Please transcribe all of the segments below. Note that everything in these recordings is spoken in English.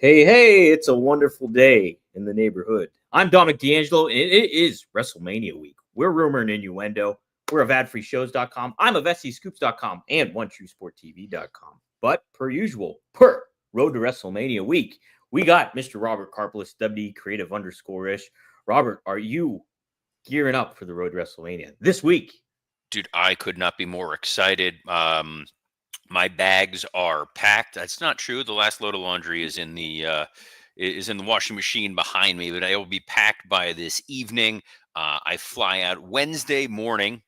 Hey, hey, it's a wonderful day in the neighborhood. I'm Dominic D'Angelo, and it is WrestleMania week. We're Rumor and Innuendo. We're of adfreeshows.com. I'm of SCScoops.com and OneTrueSportTV.com. But per usual, per Road to WrestleMania week, we got Mr. Robert Karpelis, WD Creative _ish. Robert, are you gearing up for the Road to WrestleMania this week? Dude, I could not be more excited. My bags are packed. That's not true. The last load of laundry is in the washing machine behind me, but I will be packed by this evening. I fly out Wednesday morning.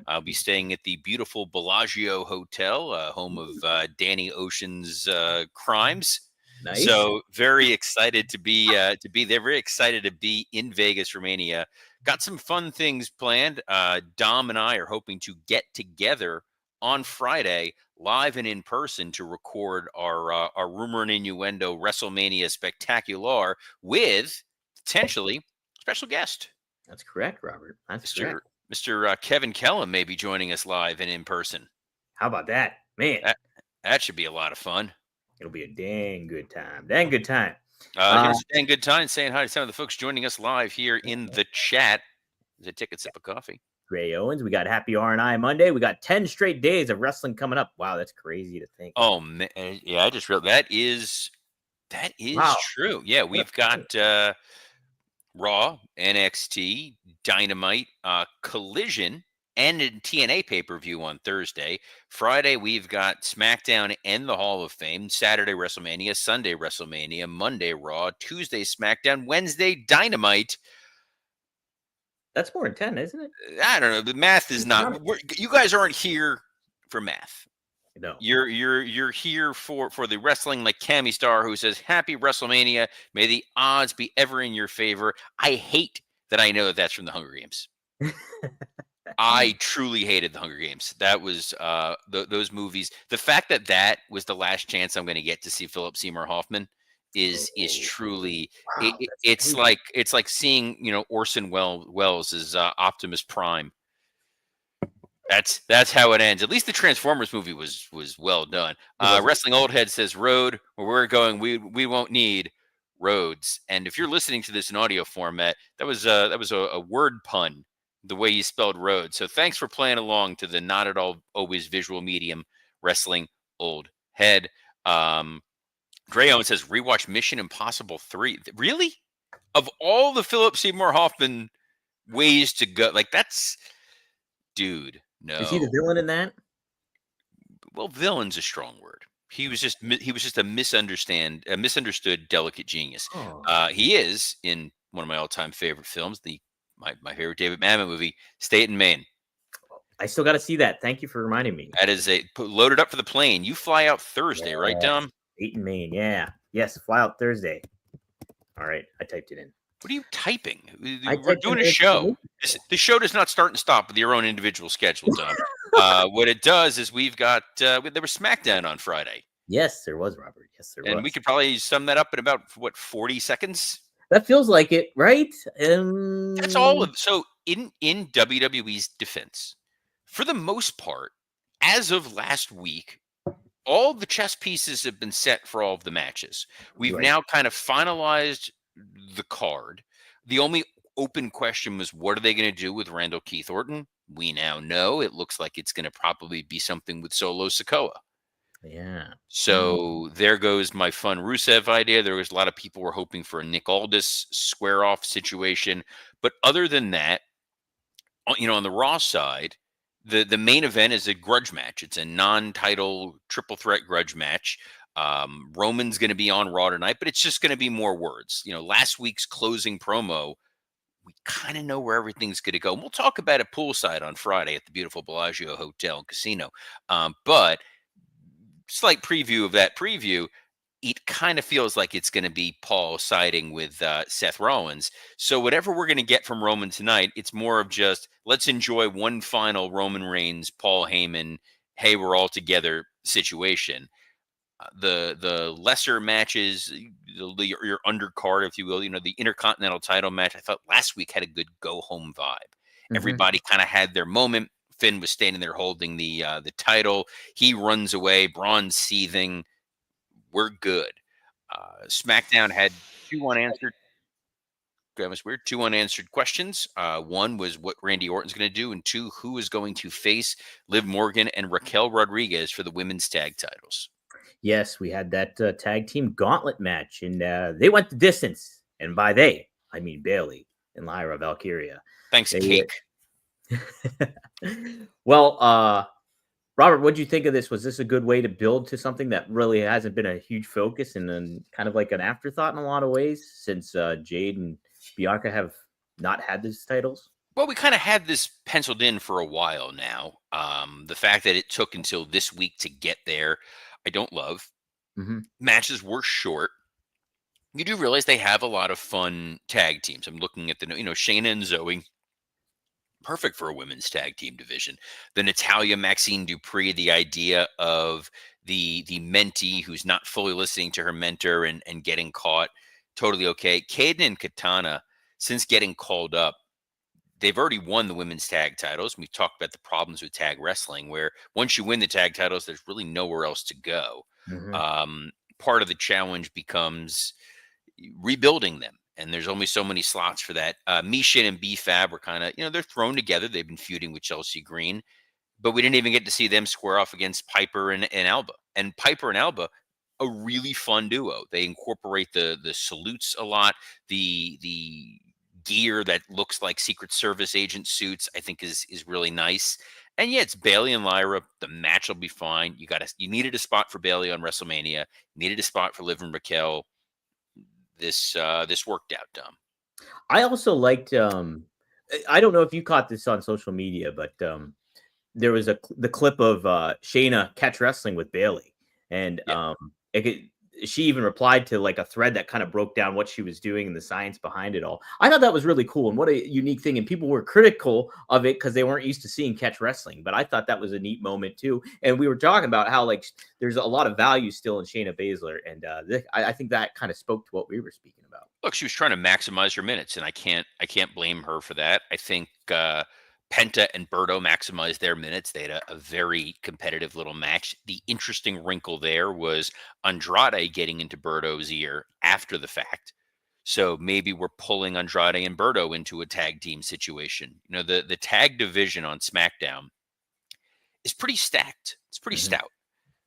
I'll be staying at the beautiful Bellagio Hotel, home of Danny Ocean's crimes. Nice. So very excited to be there. Very excited to be in Vegas for Mania. Got some fun things planned. Dom and I are hoping to get together on Friday, live and in person, to record our Rumor and Innuendo WrestleMania Spectacular with potentially special guest. That's correct, Robert. That's correct. Mr. Kevin Kellum may be joining us live and in person. How about that? Man, that should be a lot of fun. It'll be a dang good time. Dang good time. Here's a dang good time saying hi to some of the folks joining us live here in the chat. There's a ticket sip of coffee. Gray Owens. We got Happy R&I Monday. We got 10 straight days of wrestling coming up. Wow, that's crazy to think. Oh, man. Yeah, I just realized that is wow. True. Yeah, we've got Raw, NXT, Dynamite, Collision, and a TNA pay-per-view on Thursday. Friday, we've got SmackDown and the Hall of Fame. Saturday, WrestleMania. Sunday, WrestleMania. Monday, Raw. Tuesday, SmackDown. Wednesday, Dynamite. That's more than 10, isn't it? I don't know. The math is not. You guys aren't here for math. No. You're here for the wrestling, like Cammy Star, who says, "Happy WrestleMania. May the odds be ever in your favor." I hate that I know that that's from the Hunger Games. I truly hated the Hunger Games. That was those movies. The fact that that was the last chance I'm going to get to see Philip Seymour Hoffman is truly wow, it's like seeing Orson Welles as Optimus Prime. That's how it ends. At least the Transformers movie was well done. Wrestling Old Head says, "Road, where we're going, we won't need roads." And if you're listening to this in audio format, that was a word pun, the way you spelled road. So thanks for playing along to the not at all always visual medium Wrestling Old Head. Gray Owen says, "Rewatch Mission Impossible 3. Really? Of all the Philip Seymour Hoffman ways to go, like that's, dude. No. Is he the villain in that? Well, villain's a strong word. He was just a misunderstood delicate genius. Oh. He is in one of my all-time favorite films, my favorite David Mamet movie, State in Maine. I still got to see that. Thank you for reminding me. That is loaded up for the plane. You fly out Thursday, right, Dom? State in Maine, yeah. Yes, fly out Thursday. All right, I typed it in. What are you typing? We're doing a show. The show does not start and stop with your own individual schedule, Dom. What it does is we've got there was SmackDown on Friday. Yes, there was, Robert. Yes, there was. And we could probably sum that up in about 40 seconds. That feels like it, right? That's all of. So in WWE's defense, for the most part, as of last week, all the chess pieces have been set for all of the matches. We've now kind of finalized the card. The only open question was, what are they going to do with Randall Keith Orton? We now know it looks like it's going to probably be something with Solo Sikoa. Yeah. So there goes my fun Rusev idea. There was a lot of people were hoping for a Nick Aldis square off situation. But other than that, on the Raw side, the main event is a grudge match. It's a non-title triple threat grudge match. Roman's going to be on Raw tonight, but it's just going to be more words. Last week's closing promo, we kind of know where everything's going to go. And we'll talk about it poolside on Friday at the beautiful Bellagio Hotel and Casino. But slight preview of that preview, it kind of feels like it's going to be Paul siding with Seth Rollins. So whatever we're going to get from Roman tonight, it's more of just, let's enjoy one final Roman Reigns, Paul Heyman, hey, we're all together situation. The lesser matches, your undercard, if you will, the Intercontinental title match, I thought last week had a good go-home vibe. Mm-hmm. Everybody kind of had their moment. Finn was standing there holding the title. He runs away. Braun's seething. We're good. SmackDown had two unanswered. That was weird. Two unanswered questions. One was what Randy Orton's going to do, and two, who is going to face Liv Morgan and Raquel Rodriguez for the women's tag titles. Yes, we had that tag team gauntlet match, and they went the distance. And by they, I mean Bailey and Lyra Valkyria. Thanks, They, Cake. well, Robert, what do you think of this? Was this a good way to build to something that really hasn't been a huge focus and then kind of like an afterthought in a lot of ways since Jade and Bianca have not had these titles? Well, we kind of had this penciled in for a while now. The fact that it took until this week to get there, I don't love. Mm-hmm. Matches were short. You do realize they have a lot of fun tag teams. I'm looking at Shayna and Zoe, perfect for a women's tag team division. The Natalya Maxine Dupree, the idea of the mentee who's not fully listening to her mentor and getting caught, totally okay. Kaden and Katana, since getting called up, they've already won the women's tag titles. We've talked about the problems with tag wrestling, where once you win the tag titles, there's really nowhere else to go. Mm-hmm. Part of the challenge becomes rebuilding them, and there's only so many slots for that. Mishin and B-Fab were kind of, they're thrown together. They've been feuding with Chelsea Green, but we didn't even get to see them square off against Piper and Alba. And Piper and Alba, a really fun duo. They incorporate the salutes a lot. The gear that looks like Secret Service agent suits, I think is really nice. And yeah, it's Bailey and Lyra. The match will be fine. You needed a spot for Bailey on WrestleMania. Needed a spot for Liv and Raquel. This worked out, Dom. I also liked. I don't know if you caught this on social media, but there was the clip of Shayna catch wrestling with Bailey, and Yeah. she even replied to like a thread that kind of broke down what she was doing and the science behind it all. I thought that was really cool and what a unique thing. And people were critical of it because they weren't used to seeing catch wrestling, but I thought that was a neat moment too. And we were talking about how like there's a lot of value still in Shayna Baszler, and I think that kind of spoke to what we were speaking about. Look, she was trying to maximize her minutes, and I can't blame her for that. I think Penta and Berto maximized their minutes. They had a very competitive little match. The interesting wrinkle there was Andrade getting into Berto's ear after the fact. So maybe we're pulling Andrade and Berto into a tag team situation. The tag division on SmackDown is pretty stacked. It's pretty Mm-hmm. stout.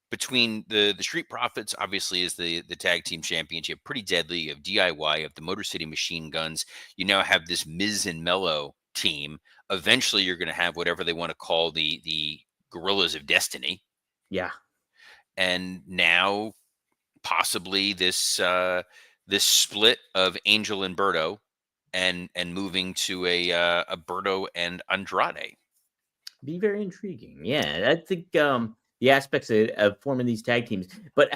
Between the Street Profits, obviously, is the tag team championship, pretty deadly. You have DIY, you have the Motor City Machine Guns. You now have this Miz and Mello team. Eventually, you're going to have whatever they want to call the Gorillas of Destiny. Yeah. And now, possibly this split of Angel and Berto, and moving to a Berto and Andrade. Be very intriguing. Yeah, I think the aspects of forming these tag teams, but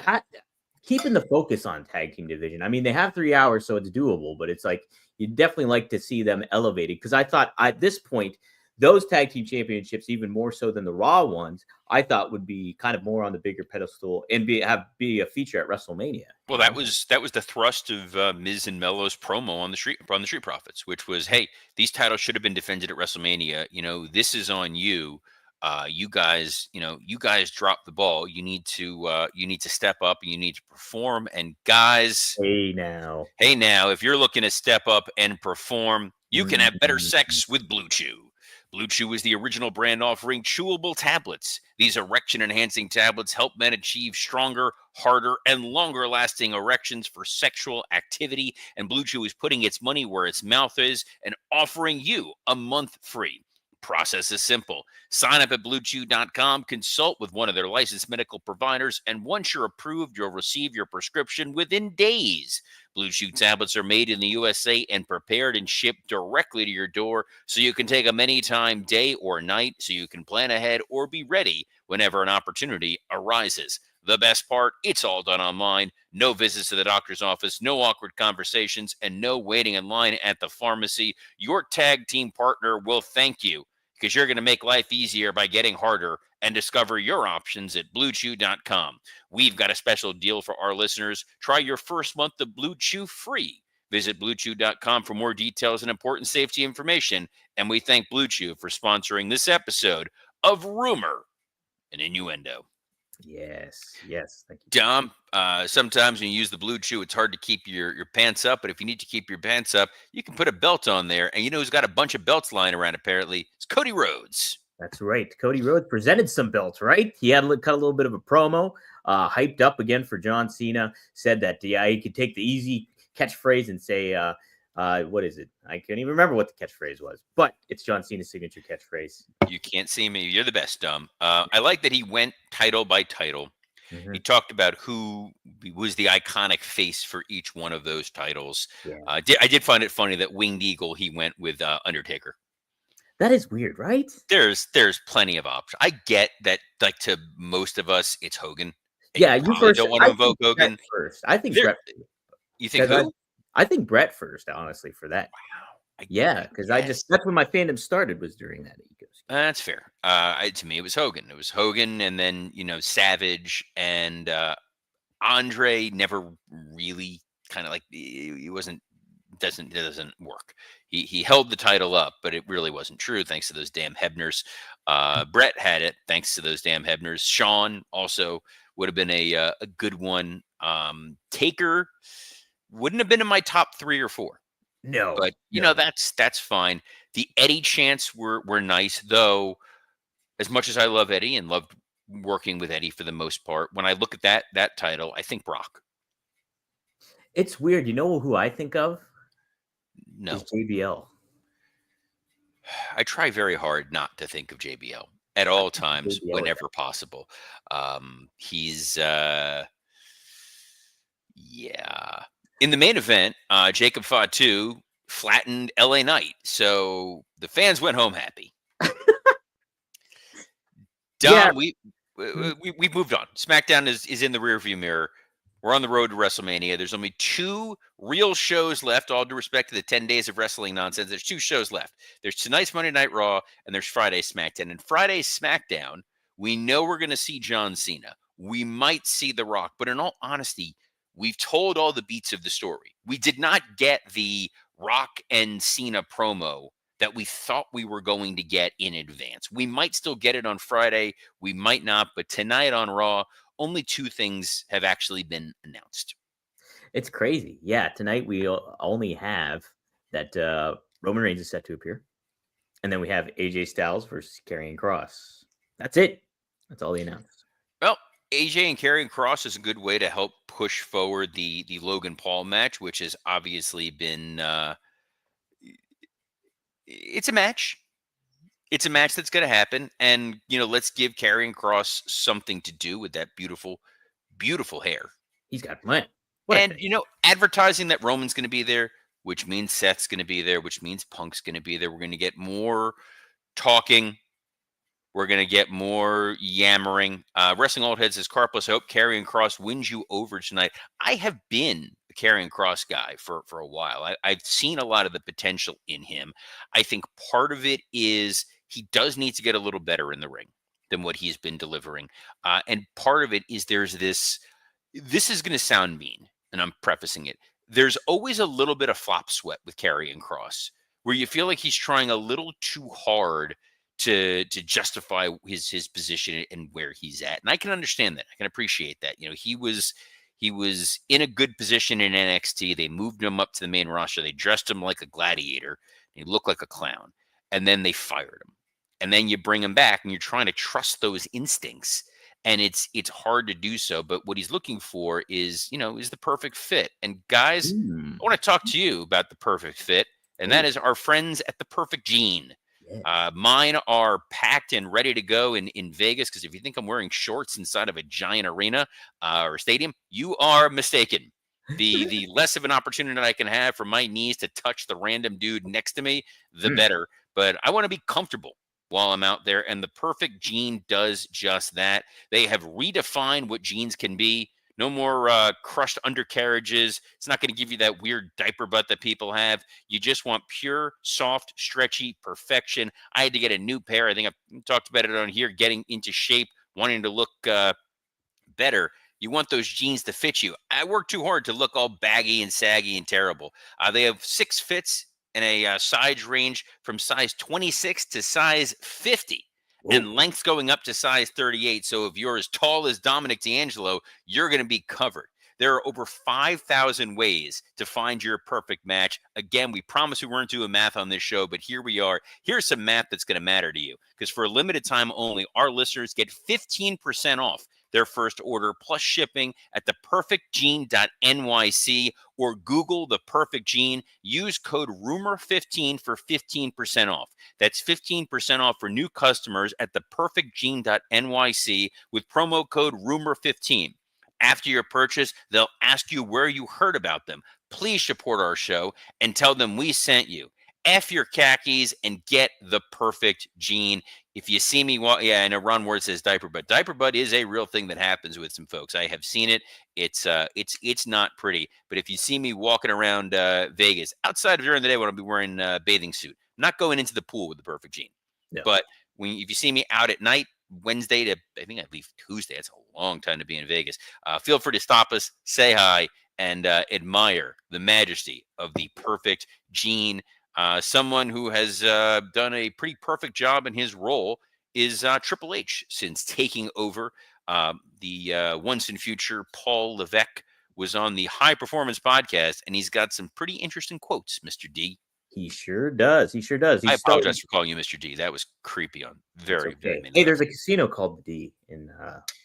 keeping the focus on tag team division. I mean, they have 3 hours, so it's doable, but it's like you definitely like to see them elevated because I thought at this point those tag team championships, even more so than the Raw ones, I thought would be kind of more on the bigger pedestal and be a feature at WrestleMania. Well, that was the thrust of Miz and Mello's promo on the Street Profits, which was, hey, these titles should have been defended at WrestleMania. This is on you. You guys dropped the ball. You need to step up and you need to perform. And guys, Hey now, if you're looking to step up and perform, you can have better Mhm. sex with Blue Chew. Blue Chew is the original brand offering chewable tablets. These erection-enhancing tablets help men achieve stronger, harder, and longer-lasting erections for sexual activity. And Blue Chew is putting its money where its mouth is and offering you a month free. Process is simple. Sign up at BlueChew.com, consult with one of their licensed medical providers, and once you're approved, you'll receive your prescription within days. Blue Chew tablets are made in the USA and prepared and shipped directly to your door, so you can take them anytime, day or night, so you can plan ahead or be ready whenever an opportunity arises. The best part, it's all done online. No visits to the doctor's office, no awkward conversations, and no waiting in line at the pharmacy. Your tag team partner will thank you because you're going to make life easier by getting harder and discover your options at BlueChew.com. We've got a special deal for our listeners. Try your first month of Blue Chew free. Visit BlueChew.com for more details and important safety information. And we thank Blue Chew for sponsoring this episode of Rumor and Innuendo. Yes. Yes. Thank you. Dom, sometimes when you use the Blue Chew, it's hard to keep your pants up. But if you need to keep your pants up, you can put a belt on there. And you know who's got a bunch of belts lying around? Apparently, it's Cody Rhodes. That's right. Cody Rhodes presented some belts, right? He had cut a little bit of a promo, hyped up again for John Cena. Said that he could take the easy catchphrase and say, what is it? I can't even remember what the catchphrase was, but it's John Cena's signature catchphrase. You can't see me. You're the best, Dom. I like that he went title by title. Mm-hmm. He talked about who was the iconic face for each one of those titles. Yeah. I did find it funny that Winged Eagle, he went with Undertaker. That is weird, right? There's plenty of options. I get that, like, to most of us, it's Hogan. And Yeah, you you probably first. don't want to invoke Hogan. Brett first. I think There, Brett. you think who? I think Brett first, honestly, for that. Wow. Yeah, because that's when my fandom started, was during that Egos. That's fair. To me, it was Hogan. It was Hogan, and then Savage and Andre never really kind of like he wasn't doesn't work. He held the title up, but it really wasn't true thanks to those damn Hebners. Brett had it thanks to those damn Hebners. Shawn also would have been a good one. Taker wouldn't have been in my top 3 or 4. No, But that's fine. The Eddie chants were nice, though. As much as I love Eddie and loved working with Eddie for the most part, when I look at that title, I think Brock. It's weird. You know who I think of? No, Is JBL. I try very hard not to think of JBL at all times, JBL, whenever possible. He's yeah. In the main event, Jacob Fatu flattened LA Knight, so the fans went home happy. Dom, Yeah. we've moved on. SmackDown is in the rearview mirror. We're on the road to WrestleMania. There's only 2 real shows left, all due respect to the 10 days of wrestling nonsense. There's 2 shows left. There's tonight's Monday Night Raw, and there's Friday's SmackDown. And Friday's SmackDown, we know we're going to see John Cena. We might see The Rock, but in all honesty, we've told all the beats of the story. We did not get the Rock and Cena promo that we thought we were going to get in advance. We might still get it on Friday. We might not, but tonight on Raw, only 2 things have actually been announced. It's crazy. Yeah, tonight we only have that Roman Reigns is set to appear. And then we have AJ Styles versus Karrion Kross. That's it. That's all they announced. Well, AJ and Karrion Kross is a good way to help push forward the Logan Paul match, which has obviously been it's a match. It's a match that's going to happen, and let's give Karrion Kross something to do with that beautiful, beautiful hair. He's got plenty. And advertising that Roman's going to be there, which means Seth's going to be there, which means Punk's going to be there. We're going to get more talking. We're going to get more yammering. Wrestling Old Head says, Carplus, hope Karrion Kross wins you over tonight. I have been a Karrion Kross guy for a while. I've seen a lot of the potential in him. I think part of it is he does need to get a little better in the ring than what he's been delivering. And part of it is there's this is going to sound mean, and I'm prefacing it. There's always a little bit of flop sweat with Karrion Kross, where you feel like he's trying a little too hard to justify his position and where he's at. And I can understand that. I can appreciate that. He was in a good position in NXT. They moved him up to the main roster. They dressed him like a gladiator. He looked like a clown. And then they fired him. And then you bring him back and you're trying to trust those instincts. And it's hard to do so. But what he's looking for is the perfect fit. And guys, I want to talk to you about the perfect fit. And that is our friends at the Perfect Gene. Mine are packed and ready to go in Vegas, because if you think I'm wearing shorts inside of a giant arena or stadium, you are mistaken. The less of an opportunity that I can have for my knees to touch the random dude next to me, the better. But I want to be comfortable while I'm out there, and the Perfect Gene does just that. They have redefined what jeans can be. No more crushed undercarriages. It's not going to give you that weird diaper butt that people have. You just want pure, soft, stretchy perfection. I had to get a new pair. I think I've talked about it on here, getting into shape, wanting to look better. You want those jeans to fit you. I work too hard to look all baggy and saggy and terrible. They have 6 fits in a size range from size 26 to size 50. and lengths going up to size 38. So if you're as tall as Dominic D'Angelo, you're going to be covered. There are over 5,000 ways to find your perfect match. Again, we promised we weren't doing math on this show, but here we are. Here's some math that's going to matter to you, because for a limited time only, our listeners get 15% off their first order plus shipping at theperfectgene.nyc, or Google The Perfect Gene. Use code RUMOR15 for 15% off. That's 15% off for new customers at theperfectgene.nyc with promo code RUMOR15. After your purchase, they'll ask you where you heard about them. Please support our show and tell them we sent you. F your khakis and get the perfect gene. If you see me walk, I know Ron Ward says diaper butt. Diaper butt is a real thing that happens with some folks. I have seen it. It's not pretty. But if you see me walking around Vegas, outside of during the day when I'll be wearing a bathing suit, I'm not going into the pool with the perfect gene. No. But if you see me out at night, Wednesday to, I think I leave Tuesday. That's a long time to be in Vegas. Feel free to stop us, say hi, and admire the majesty of the perfect gene. Someone who has done a pretty perfect job in his role is Triple H since taking over. The once in future Paul Levesque was on the High Performance Podcast, and he's got some pretty interesting quotes, Mr. D. He sure does. He sure does. I apologize for calling you Mr. D. That was creepy on very, very many. Hey, there's a casino called the D in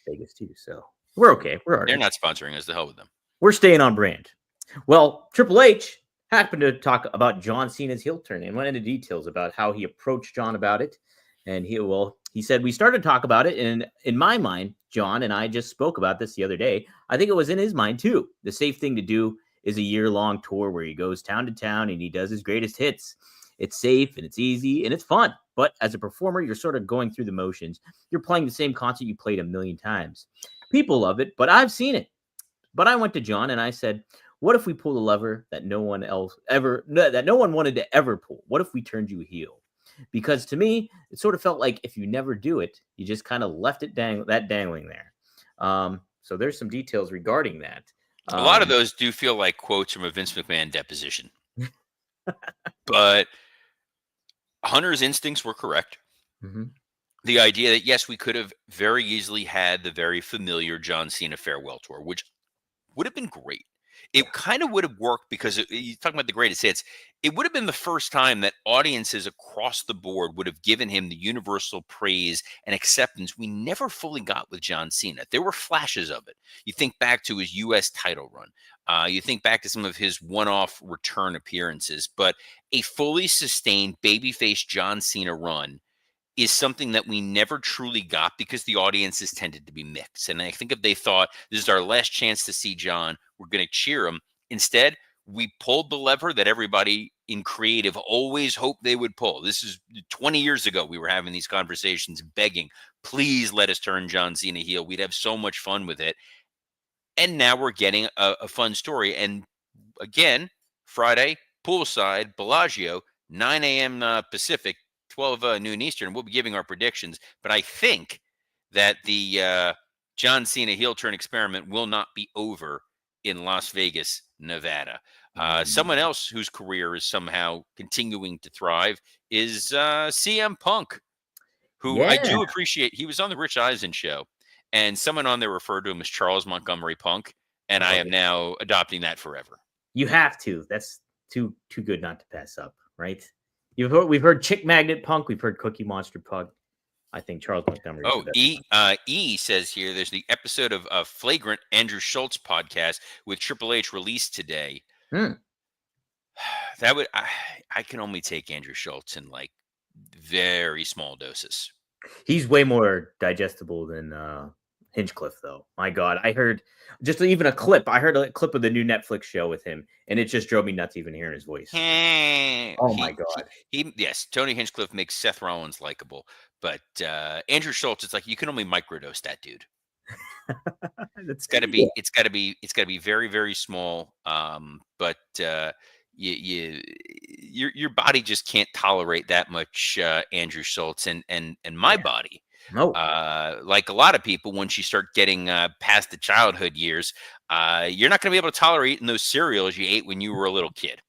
Vegas too, so we're okay. We're all right. They're not sponsoring us. The hell with them. We're staying on brand. Well, Triple H happened to talk about John Cena's heel turn and went into details about how he approached John about it. And he said, we started to talk about it, and in my mind, John and I just spoke about this the other day. I think it was in his mind too. The safe thing to do is a year-long tour where he goes town to town and he does his greatest hits. It's safe and it's easy and it's fun. But as a performer, you're sort of going through the motions. You're playing the same concert you played a million times. People love it, but I've seen it. But I went to John and I said, what if we pull a lever that no one wanted to ever pull? What if we turned you heel? Because to me, it sort of felt like if you never do it, you just kind of left it dangling there. So there's some details regarding that. A lot of those do feel like quotes from a Vince McMahon deposition. But Hunter's instincts were correct. Mm-hmm. The idea that, yes, we could have very easily had the very familiar John Cena farewell tour, which would have been great. It kind of would have worked because you're talking about the greatest hits. It would have been the first time that audiences across the board would have given him the universal praise and acceptance we never fully got with John Cena. There were flashes of it. You think back to his U.S. title run. You think back to some of his one-off return appearances. But a fully sustained babyface John Cena run is something that we never truly got because the audiences tended to be mixed. And I think if they thought this is our last chance to see John, we're going to cheer him. Instead, we pulled the lever that everybody in creative always hoped they would pull. This is 20 years ago. We were having these conversations begging, please let us turn John Cena heel. We'd have so much fun with it. And now we're getting a fun story. And again, Friday, poolside, Bellagio, 9 a.m. Pacific, 12 noon Eastern. We'll be giving our predictions, but I think that the John Cena heel turn experiment will not be over in Las Vegas, Nevada. Someone else whose career is somehow continuing to thrive is CM Punk, who I do appreciate. He was on the Rich Eisen show, and someone on there referred to him as Charles Montgomery Punk, and I am now adopting that forever. You have to. That's too good not to pass up, right? We've heard Chick Magnet Punk. We've heard Cookie Monster Punk. I think Charles Montgomery. Oh, E says here, there's the episode of Flagrant Andrew Schultz podcast with Triple H released today. That would I can only take Andrew Schultz in like very small doses. He's way more digestible than Hinchcliffe, though. My God, I heard just even a clip. I heard a clip of the new Netflix show with him, and it just drove me nuts even hearing his voice. Oh my God. Yes, Tony Hinchcliffe makes Seth Rollins likable, but Andrew Schultz, it's like you can only microdose that dude. It's got to be very, very small. But your body just can't tolerate that much Andrew Schultz, and my body. No. Like a lot of people, once you start getting past the childhood years, you're not going to be able to tolerate eating those cereals you ate when you were a little kid.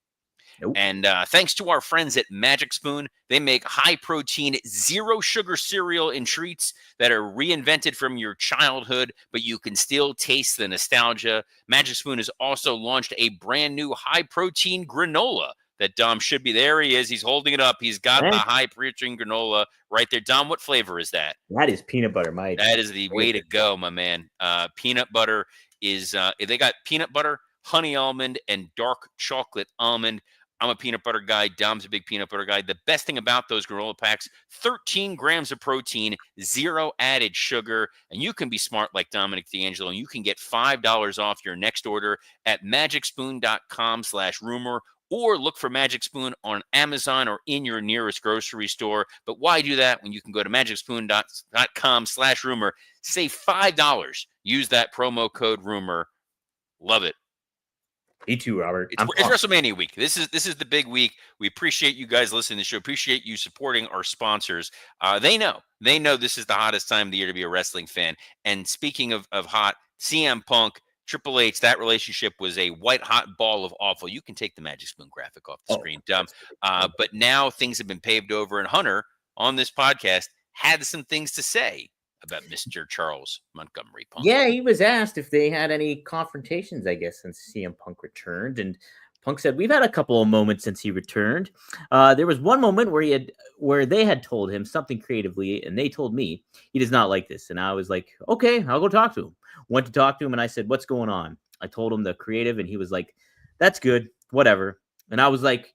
Nope. And thanks to our friends at Magic Spoon, they make high protein, zero sugar cereal and treats that are reinvented from your childhood, but you can still taste the nostalgia. Magic Spoon has also launched a brand new high protein granola that Dom should be. There he is. He's holding it up. He's got the Eh, high protein granola right there. Dom, what flavor is that? that is peanut butter, my That is the way to favorite. go, my man. Peanut butter is they got peanut butter, honey almond, and dark chocolate almond. I'm a peanut butter guy. Dom's a big peanut butter guy. The best thing about those granola packs, 13 grams of protein, zero added sugar, and you can be smart like Dominic D'Angelo, and you can get $5 off your next order at magicspoon.com/rumor, or look for Magic Spoon on Amazon or in your nearest grocery store. But why do that when you can go to magicspoon.com/rumor, save $5, use that promo code rumor. Love it. Me too, Robert. It's, I'm it's pumped. WrestleMania week. This is the big week. We appreciate you guys listening to the show. Appreciate you supporting our sponsors. They know this is the hottest time of the year to be a wrestling fan. And speaking of hot, CM Punk, Triple H, that relationship was a white hot ball of awful. You can take the Magic Spoon graphic off the screen, Dumb. But now things have been paved over, and Hunter on this podcast had some things to say about Mr. Charles Montgomery Punk. Yeah, he was asked if they had any confrontations, I guess, since CM Punk returned, and Punk said, "We've had a couple of moments since he returned. There was one moment where they had told him something creatively, and they told me he does not like this, and I was like, okay, I'll go talk to him. Went to talk to him, and I said, what's going on? I told him the creative, and he was like, that's good, whatever. And I was like,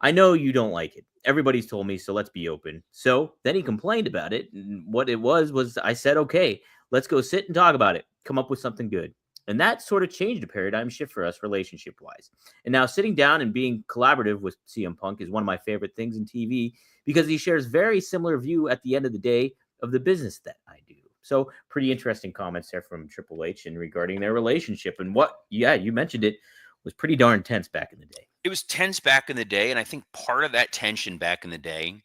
I know you don't like it. Everybody's told me, so let's be open. So then he complained about it, and what it was I said, okay, let's go sit and talk about it. Come up with something good." And that sort of changed a paradigm shift for us relationship wise. And now sitting down and being collaborative with CM Punk is one of my favorite things in TV because he shares very similar view at the end of the day of the business that I do. So pretty interesting comments there from Triple H and regarding their relationship and what, yeah, you mentioned it, was pretty darn tense back in the day. It was tense back in the day, and I think part of that tension back in the day,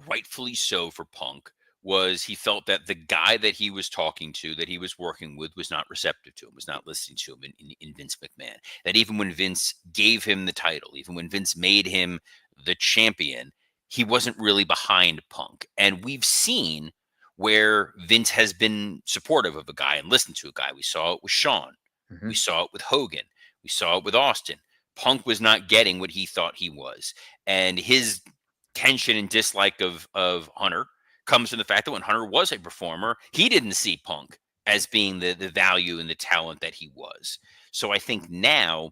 rightfully so for Punk, was he felt that the guy that he was talking to, that he was working with, was not receptive to him, was not listening to him in Vince McMahon. That even when Vince gave him the title, even when Vince made him the champion, he wasn't really behind Punk. And we've seen where Vince has been supportive of a guy and listened to a guy. We saw it with Shawn. We saw it with Hogan. We saw it with Austin. Punk was not getting what he thought he was. And his tension and dislike of Hunter comes from the fact that when Hunter was a performer, he didn't see Punk as being the value and the talent that he was. So I think now,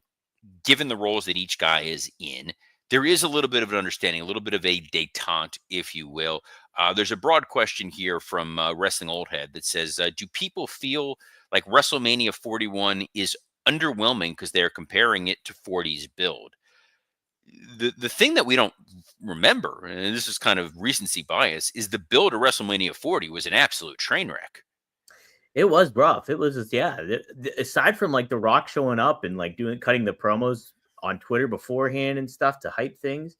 given the roles that each guy is in, there is a little bit of an understanding, a little bit of a detente, if you will. There's a broad question here from Wrestling Old Head that says, do people feel like WrestleMania 41 is underwhelming because they're comparing it to 40's build? The thing that we don't remember, and this is kind of recency bias, is the build of WrestleMania 40 was an absolute train wreck. It was rough. It was just, yeah. Aside from like The Rock showing up and like cutting the promos on Twitter beforehand and stuff to hype things,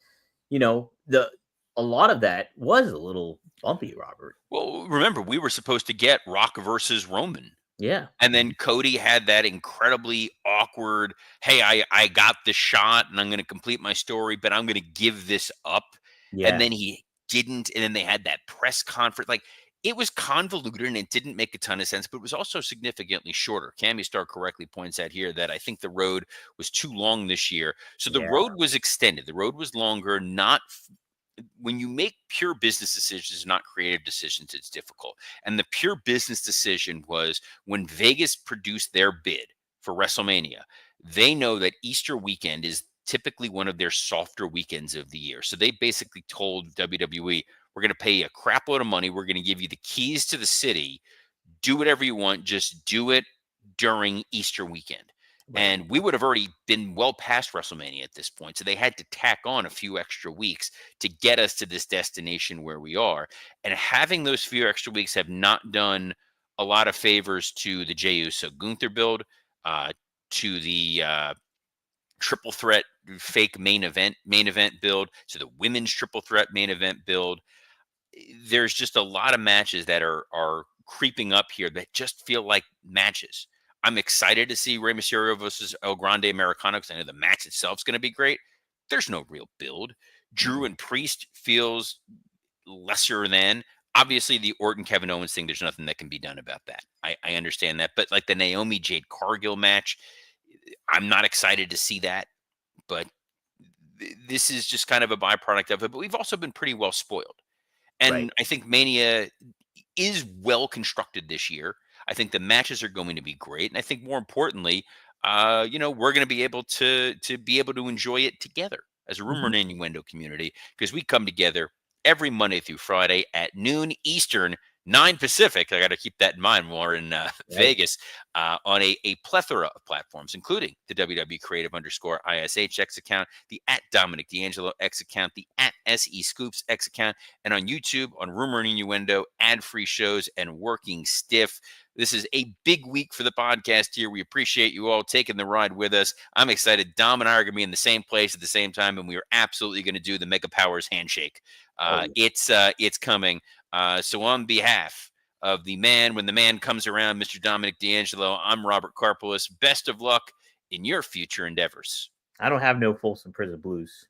a lot of that was a little bumpy, Robert. Well, remember, we were supposed to get Rock versus Roman. Yeah. And then Cody had that incredibly awkward, hey, I got the shot and I'm going to complete my story, but I'm going to give this up. Yeah. And then he didn't. And then they had that press conference. Like, it was convoluted and it didn't make a ton of sense, but it was also significantly shorter. Cammy Star correctly points out here that I think the road was too long this year. So the road was extended. The road was longer, not when you make pure business decisions, not creative decisions, it's difficult. And the pure business decision was when Vegas produced their bid for WrestleMania, they know that Easter weekend is typically one of their softer weekends of the year. So they basically told WWE, we're going to pay you a crap load of money. We're going to give you the keys to the city. Do whatever you want. Just do it during Easter weekend. Right. And we would have already been well past WrestleMania at this point. So they had to tack on a few extra weeks to get us to this destination where we are. And having those few extra weeks have not done a lot of favors to the Jey Uso Gunther build, to the triple threat fake main event build, to the women's triple threat main event build. There's just a lot of matches that are creeping up here that just feel like matches. I'm excited to see Rey Mysterio versus El Grande Americano because I know the match itself is going to be great. there's no real build. Drew Mhm. and Priest feels lesser than. Obviously, the Orton Kevin Owens thing, there's nothing that can be done about that. I understand that. But like the Naomi Jade Cargill match, I'm not excited to see that. But this is just kind of a byproduct of it. But we've also been pretty well spoiled. Right. And I think Mania is well constructed this year. I think the matches are going to be great, and I think more importantly, we're going to be able to enjoy it together as a Rumor Mhm. and Innuendo community because we come together every Monday through Friday at noon Eastern, 9 Pacific. I got to keep that in mind when we're in Right. Vegas on a plethora of platforms, including the WW Creative _ISH X account, the at Dominic D'Angelo X account, the at SE Scoops X account, and on YouTube on Rumor and Innuendo, ad-free shows, and Working Stiff. This is a big week for the podcast here. We appreciate you all taking the ride with us. I'm excited. Dom and I are going to be in the same place at the same time, and we are absolutely going to do the Mega Powers handshake. Oh, yeah. It's coming. So on behalf of the man, when the man comes around, Mr. Dominic D'Angelo, I'm Robert Karpolis. Best of luck in your future endeavors. I don't have no Folsom Prison Blues.